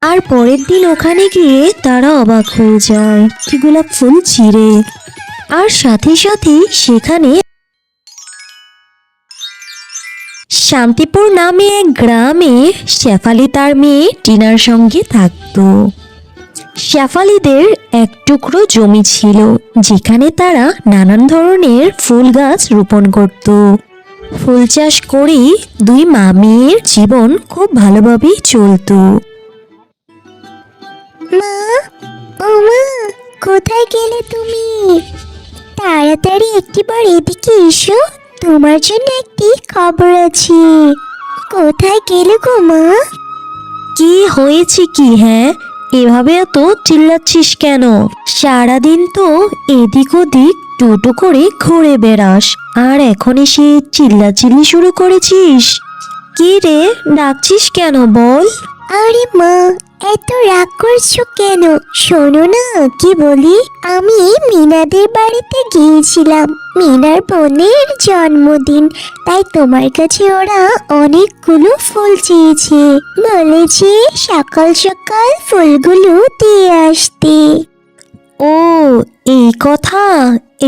আর পরের দিন ওখানে গিয়ে তারা অবাক হয়ে যায় গোলাপ ফুল চিরে। আর সাথে সাথে সেখানে শান্তিপুর নামে এক গ্রামে শেফালি তার মেয়ে টিনার সঙ্গে থাকতো। শেফালিদের এক টুকরো জমি ছিল যেখানে তারা নানান ধরনের ফুল গাছ রোপণ করত। ফুল চাষ করেই দুই মা মেয়ের জীবন খুব ভালোভাবেই চলতো। মা, ও মা, কোথায় গেলে তুমি? তাড়াতাড়ি একটিবার এদিকে এসো, তোমার জন্য একটি খবর আছে। কোথায় গেলে গো মা? কি হয়েছে কি? হ্যাঁ, এভাবে এত চিল্লাচ্ছিস কেন? সারাদিন তো এদিক ওদিক টোটো করে ঘুরে বেড়াস, আর এখন এসে চিল্লাচিল্লি শুরু করেছিস? কি রে, ডাকছিস কেন বল? আরে মা, এত রাগ করছো কেন? শোনো না কি বলি। আমি মিনাদের বাড়িতে গিয়েছিলাম, মিনার বোনের জন্মদিন, তাই তোমার কাছে ওরা অনেকগুলো ফুল চেয়েছে। বলেছে সকাল সকাল ফুলগুলো দিয়ে আসতে। ও, এই কথা!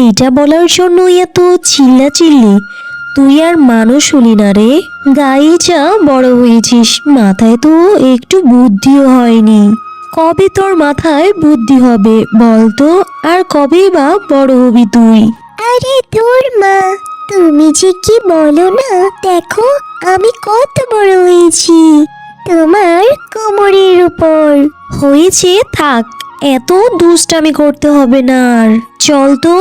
এইটা বলার জন্যই এত চিল্লাচিল্লি? তুই আর মানুষ হলি না রে, গায়ে যা বড় হয়েছিস, মাথায় তো একটু বুদ্ধিও হয়নি। কবে তোর মাথায় বুদ্ধি হবে বলতো? আর কবেই বা বড় হবি তুই? আরে ধুর মা, তুমি যে কি বলো না। দেখো আমি কত বড় হয়েছি, তোমার কোমরের উপর। হয়েছে, থাক, এত দুষ্টামি করতে হবে না আর। চল তো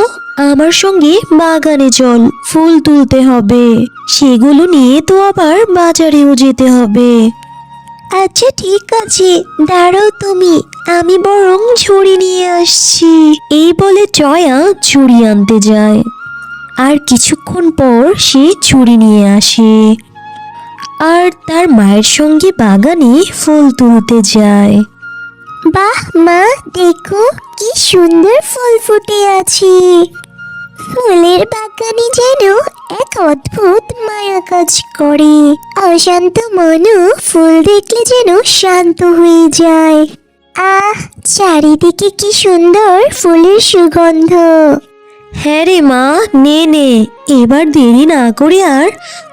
আমার সঙ্গে বাগানে চল, ফুল তুলতে হবে। সেগুলো নিয়ে তো আবার বাজারেও যেতে হবে। আচ্ছা ঠিক আছে, দাঁড়াও তুমি, আমি বরং ঝুড়ি নিয়ে আসছি। এই বলে জয়া ঝুড়ি আনতে যায়। আর কিছুক্ষণ পর সে ঝুড়ি নিয়ে আসে আর তার মায়ের সঙ্গে বাগানে ফুল তুলতে যায়। বাহ মা, দেখো কি সুন্দর ফুল ফুটে আছে। ফুলের বাগানে যেন এক অদ্ভুত মায়া কাজ করে। অশান্ত মনও ফুল দেখলে যেন শান্ত হয়ে যায়। আহ, চারিদিকে কি সুন্দর ফুলের সুগন্ধ। হ্যাঁ রে মা, নে নে, এবার দেরি না করে আর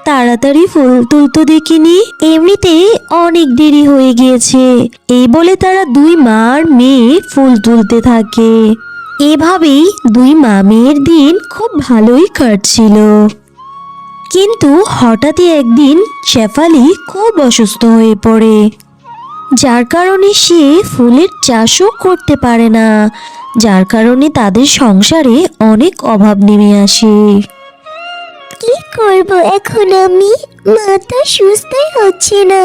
তাড়াতাড়ি ফুল তুলতে দেখিনি, এমনিতে অনেক দেরি হয়ে গিয়েছে। এই বলে তারা দুই মা আর মেয়ে ফুল তুলতে থাকে। এভাবেই দুই মা মেয়ের দিন খুব ভালোই কাটছিল। কিন্তু হঠাৎই একদিন শেফালি খুব অসুস্থ হয়ে পড়ে, যার কারণে সে ফুলের চাষও করতে পারে না, যার কারণে তাদের সংসারে অনেক অভাব নেমে আসে। কি করব এখন আমি? মা তো সুস্থই হচ্ছে না।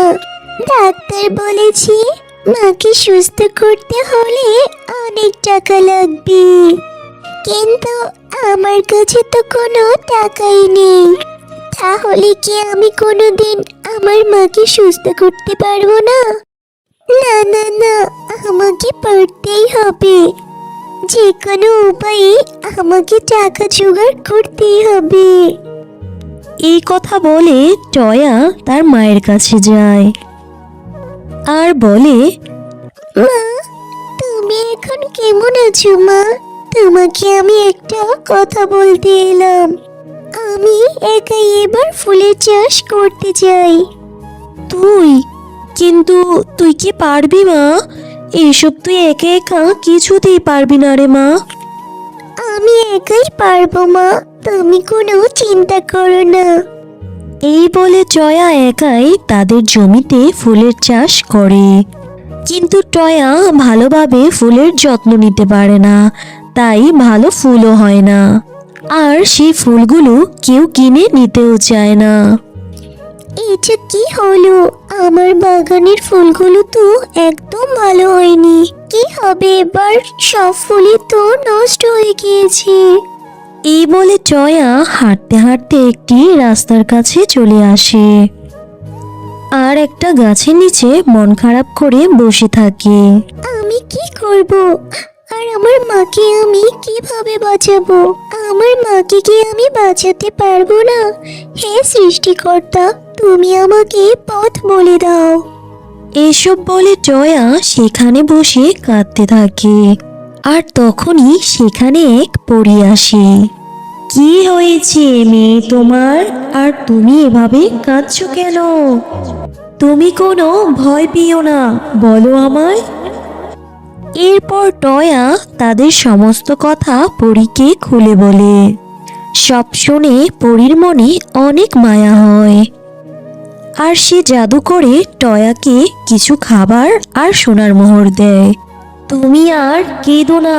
ডাক্তার বলেছে মাকে সুস্থ করতে হলে অনেক টাকা লাগবে, কিন্তু আমার কাছে তো কোনো টাকাই নেই। তাহলে কি আমি কোনোদিন আমার মাকে সুস্থ করতে পারবো না? না না না, আমাকে পারতেই হবে। যে কোনো উপায়ে আমাকে টাকা জোগাড় করতেই হবে। এই কথা বলে জয়া তার মায়ের কাছে যায় আর বলে, মা, তুমি এখন কেমন আছো মা? তোমাকে আমি একটা কথা বলতে এলাম। আমি একাই এবার ফুলের চাষ করতে চাই। তুই? কিন্তু তুই কি পারবি মা? এসব তুই একা একা কিছুতেই পারবি না রে মা। আমি একাই পারবো মা, তুমি কোনো চিন্তা করো না। এই বলে জয়া একাই তাদের জমিতে ফুলের চাষ করে। কিন্তু জয়া ভালোভাবে ফুলের যত্ন নিতে পারে না, তাই ভালো ফুলও হয় না, আর সেই ফুলগুলো কেউ কিনে নিতেও চায় না। এটা কি হলো? আমার বাগানের ফুলগুলো তো একদম ভালো হয়নি। কি হবে এবার? সব ফুলই তো নষ্ট হয়ে গিয়েছে। এই বলে জয়া হাঁটতে হাঁটতে একটি রাস্তার কাছে চলে আসে আর একটা গাছের নিচে মন খারাপ করে বসে থাকে। আমি কি করব? আর আমার মাকে আমি কিভাবে বাঁচাবো? আমার মাকে কি আমি বাঁচাতে পারবো না? হে সৃষ্টিকর্তা, তুমি আমাকে পথ বলে দাও। এসব বলে জয়া সেখানে বসে কাঁদতে থাকে। আর তখনই সেখানে এক পরী আসে। কি হয়েছে মেয়ে তোমার, আর তুমি এভাবে কাঁদছো কেন? তুমি কোনো ভয় পেও না, বলো আমায়। এরপর টয়া তাদের সমস্ত কথা পরীকে খুলে বলে। সব শুনে পরীর মনে অনেক মায়া হয়। আর সে জাদু করে টয়াকে কিছু খাবার আর সোনার মোহর দেয়। তুমি আর কেঁদো না,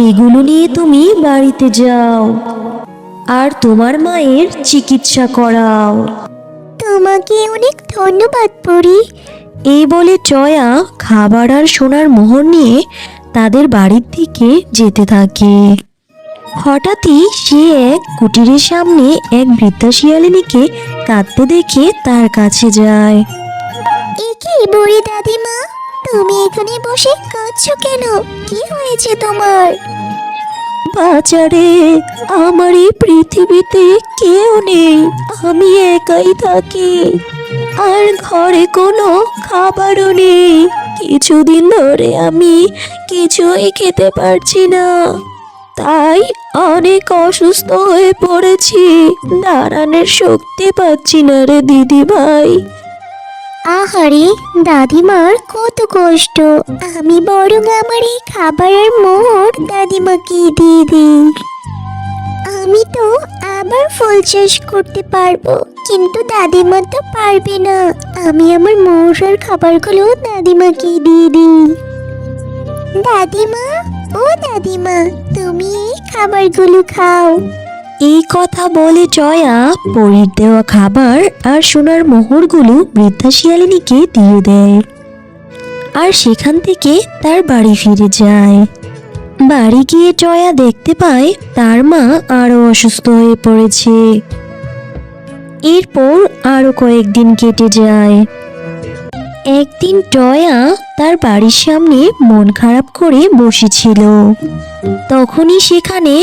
এগুলো নিয়ে তুমি বাড়িতে যাও আর তোমার মায়ের চিকিৎসা করাও। তোমাকে অনেক ধন্যবাদ পরি। এই বলে জয়া খাবার আর সোনার মোহর নিয়ে তাদের বাড়ির দিকে যেতে থাকে। হঠাৎই সে এক কুটিরের সামনে এক বৃদ্ধা শিয়ালিনীকে কাঁদতে দেখে তার কাছে যায়। এ কি বুড়ি দাদিমা, তুমি এখানে বসে কাঁদছো কেন? কি হয়েছে তোমার? বাজারে আমার এই পৃথিবীতে কেউ নেই, আমি একাই থাকি। আর ঘরে কোনো খাবারও নেই। কিছুদিন ধরে আমি কিছুই খেতে পারছি না, তাই অনেক অসুস্থ হয়ে পড়েছি। দাঁড়ানোর শক্তি পাচ্ছি না রে দিদি ভাই। আহারে দাদিমার কত কষ্ট। আমি বরং আমার এই খাবারের মোহর দাদিমাকে দিয়ে দিই। আমি তো আবার ফুল চাষ করতে পারবো, কিন্তু দাদিমা তো পারবে না। আমি আমার মোহর আর খাবারগুলো দাদিমাকে দিয়ে দিই। দাদিমা, ও দাদিমা, তুমি এই খাবারগুলো খাও। এই কথা বলে জয়া পরীর দেওয়া খাবার আর সোনার মোহরগুলো বৃদ্ধা শিয়ালিনীকে দিয়ে দেয়। আর সেখান থেকে তার বাড়ি ফিরে যায়। বাড়ি গিয়ে জয়া দেখতে পায় তার মা আরো অসুস্থ হয়ে পড়েছে। এরপর আরো কয়েকদিন কেটে যায়। একদিন জয়া তার বাড়ির সামনে মন খারাপ করে বসেছিল। তখনই সেখানে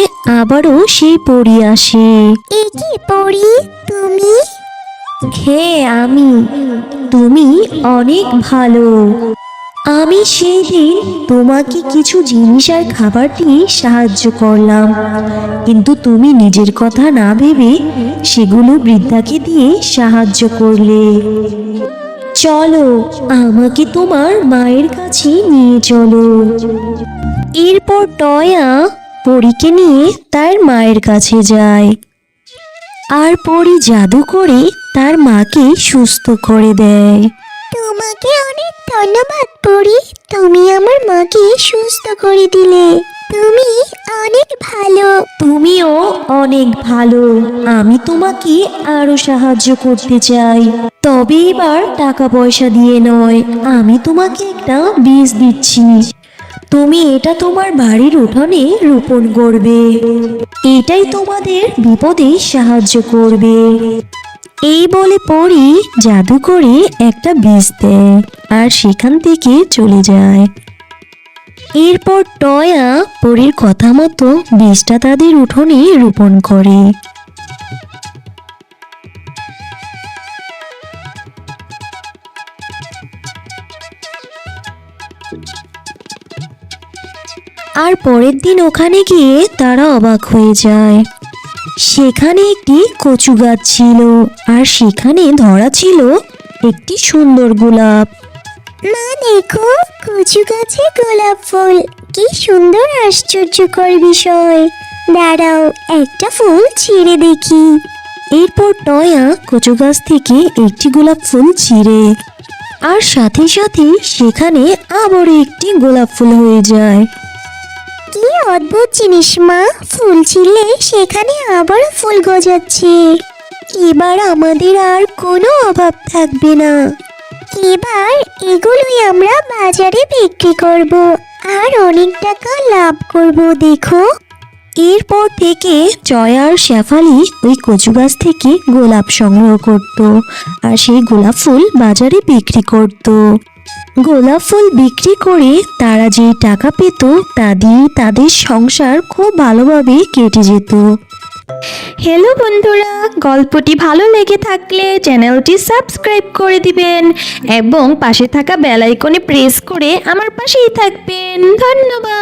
আবারও সেই পরী আসে। এ কি পরি, তুমি? হ্যাঁ আমি। তুমি অনেক ভালো। আমি সেই দিন তোমাকে কিছু জিনিস আর খাবার দিয়ে সাহায্য করলাম, কিন্তু তুমি নিজের কথা না ভেবে সেগুলো বৃদ্ধাকে দিয়ে সাহায্য করলে। চলো, আমাকে তোমার মায়ের কাছে নিয়ে চলো। এরপর টয়া পরীকে নিয়ে তার মায়ের কাছে যায়। আর পরী জাদু করে তার মাকে সুস্থ করে দেয়। তোমাকে অনেক ধন্যবাদ পরি, তুমি আমার মাকে সুস্থ করে দিলে। তুমি অনেক ভালো। তুমিও অনেক ভালো। আমি তোমাকে আরো সাহায্য করতে চাই, তবে এবার টাকা পয়সা দিয়ে নয়। আমি তোমাকে একটা বীজ দিচ্ছি, তুমি এটা তোমার বাড়ির উঠোনে রোপণ করবে। এটাই তোমাদের বিপদে সাহায্য করবে। এই বলে পরী জাদু করে একটা বীজ দেয় আর সেখান থেকে চলে যায়। এরপর টয়া পরীর কথা মতো বীজটা তাদের উঠোনে রোপণ করে। আর পরের দিন ওখানে গিয়ে তারা অবাক হয়ে যায়। সেখানে একটি কচু গাছ ছিল আর সেখানে ধরা ছিল একটি সুন্দর গোলাপ। মা দেখো, কচু গাছে গোলাপ ফুল, কি সুন্দর আশ্চর্যকর বিষয়। দাঁড়াও, একটা ফুল ছিঁড়ে দেখি। এরপর টয়া কচু গাছ থেকে একটি গোলাপ ফুল ছিঁড়ে, আর সাথে সাথে সেখানে আবার একটি গোলাপ ফুল হয়ে যায়। কি অদ্ভুত জিনিস মা, ফুল ছিঁড়লে সেখানে আবার ফুল গজাচ্ছে। এবার আমাদের আর কোনো অভাব থাকবে না। এবার এগুলোই আমরা বাজারে বিক্রি করব আর অনেক টাকা লাভ করব, দেখো। এরপর থেকে জয়া আর শেফালি ওই কচু গাছ থেকে গোলাপ সংগ্রহ করত আর সেই গোলাপ ফুল বাজারে বিক্রি করত। গোলাপ ফুল বিক্রি করে তারা যে টাকা পেত তা দিয়ে তাদের সংসার খুব ভালোভাবে কেটে যেত। হ্যালো বন্ধুরা, গল্পটি ভালো লেগে থাকলে চ্যানেলটি সাবস্ক্রাইব করে দিবেন এবং পাশে থাকা বেল আইকনে প্রেস করে আমার পাশেই থাকবেন। ধন্যবাদ।